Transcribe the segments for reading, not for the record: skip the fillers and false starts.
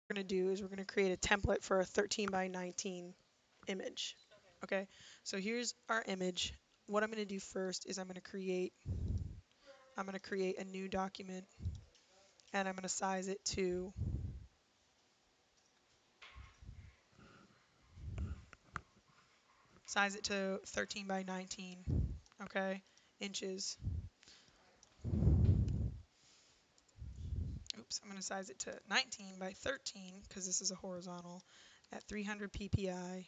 we're going to do is we're going to create a template for a 13 by 19 image. Okay, so here's our image. What I'm going to do first is I'm going to create a new document, and I'm going to size it to 13 by 19, okay, inches. Oops, I'm going to size it to 19 by 13 because this is a horizontal at 300 ppi.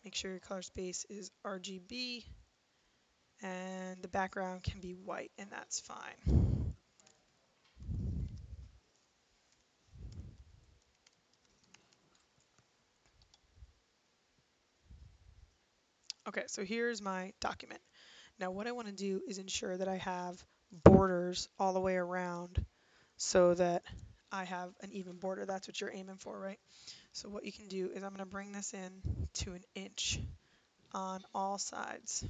Make sure your color space is RGB and the background can be white, and that's fine. Okay, so here's my document. Now what I want to do is ensure that I have borders all the way around so that I have an even border. That's what you're aiming for, right? So what you can do is I'm going to bring this in to an inch on all sides.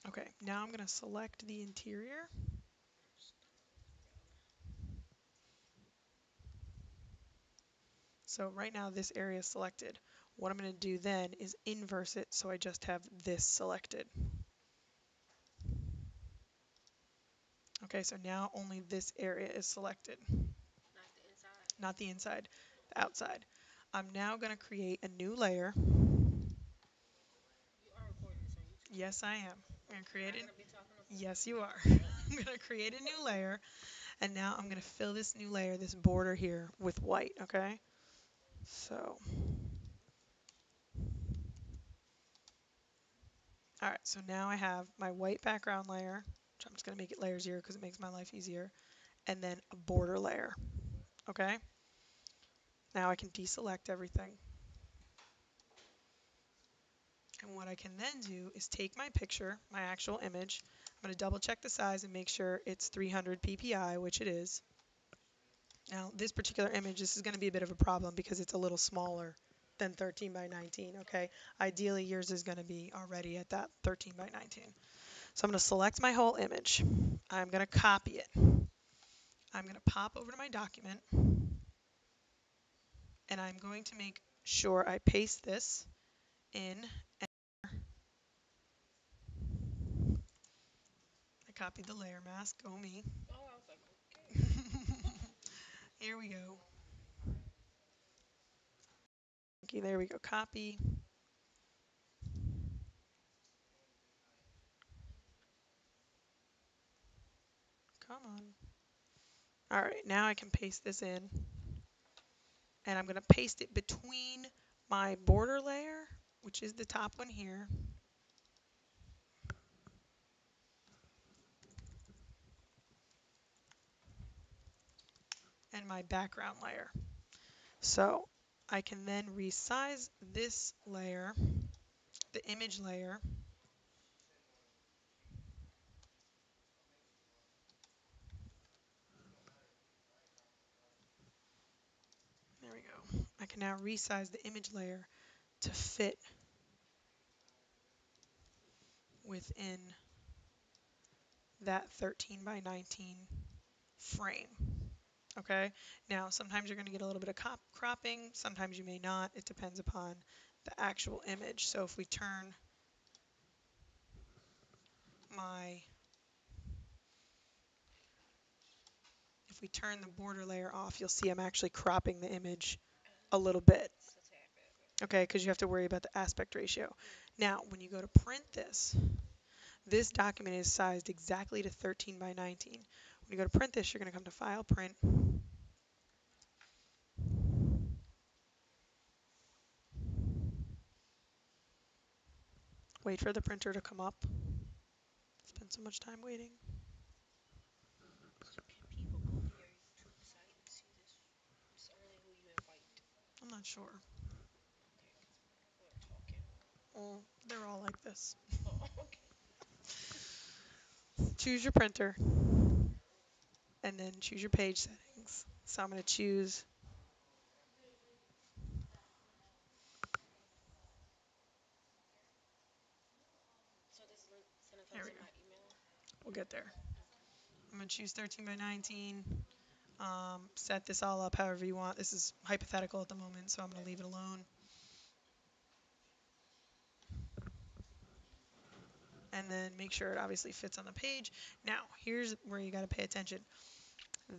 Okay, now I'm going to select the interior. So right now this area is selected. What I'm going to do then is inverse it so I just have this selected. Okay, so now only this area is selected. Not the inside, the outside. I'm now going to create a new layer. Yes, I am. I'm going to create it. Yes, you are. I'm going to create a new layer, and now I'm going to fill this new layer, this border here, with white, okay? So, all right, so now I have my white background layer, which I'm just going to make it layer 0 because it makes my life easier, and then a border layer, okay? Now I can deselect everything. And what I can then do is take my picture, my actual image. I'm going to double check the size and make sure it's 300 ppi, which it is. Now, this particular image, this is going to be a bit of a problem because it's a little smaller than 13 by 19, okay? Ideally, yours is going to be already at that 13 by 19. So I'm going to select my whole image. I'm going to copy it. I'm going to pop over to my document, and I'm going to make sure I paste this in. I copied the layer mask. Go me. Here we go. Okay, there we go. Copy. Come on. All right, now I can paste this in. And I'm going to paste it between my border layer, which is the top one here, and my background layer. So I can then resize this layer, the image layer. There we go. I can now resize the image layer to fit within that 13 by 19 frame. Okay, now sometimes you're going to get a little bit of cropping, sometimes you may not. It depends upon the actual image. So my if we turn the border layer off, you'll see I'm actually cropping the image a little bit, okay, because you have to worry about the aspect ratio. Now, when you go to print this document is sized exactly to 13 by 19. When you go to print this, you're going to come to File, Print. Wait for the printer to come up. Spend so much time waiting. I'm not sure. Well, they're all like this. Choose your printer, and then choose your page settings. So I'm going to choose There we go. We'll get there. I'm going to choose 13 by 19. Set this all up however you want. This is hypothetical at the moment, so I'm going to leave it alone. And then make sure it obviously fits on the page. Now, here's where you got to pay attention.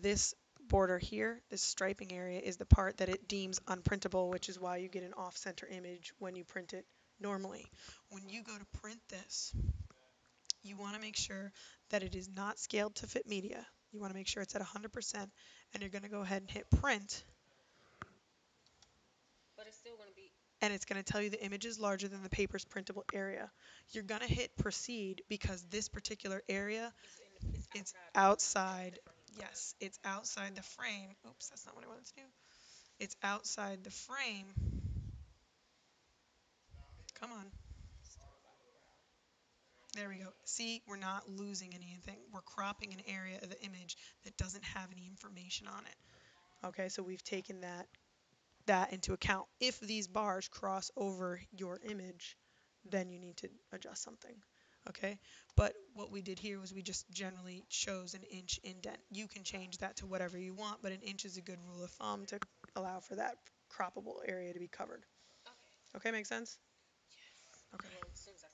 This border here, this striping area, is the part that it deems unprintable, which is why you get an off-center image when you print it normally. When you go to print this, you want to make sure that it is not scaled to fit media. You want to make sure it's at 100%, and you're going to go ahead and hit print. But it's still going to be. And it's going to tell you the image is larger than the paper's printable area. You're going to hit proceed because this particular area, it's outside. Yes, it's outside the frame. Oops, that's not what I wanted to do. It's outside the frame. Come on. There we go. See, we're not losing anything. We're cropping an area of the image that doesn't have any information on it. Okay, so we've taken that into account. If these bars cross over your image, then you need to adjust something. Okay, but what we did here was we just generally chose an inch indent. You can change that to whatever you want, but an inch is a good rule of thumb to allow for that croppable area to be covered. Okay. Okay, make sense? Yes. Okay. Well, as soon as I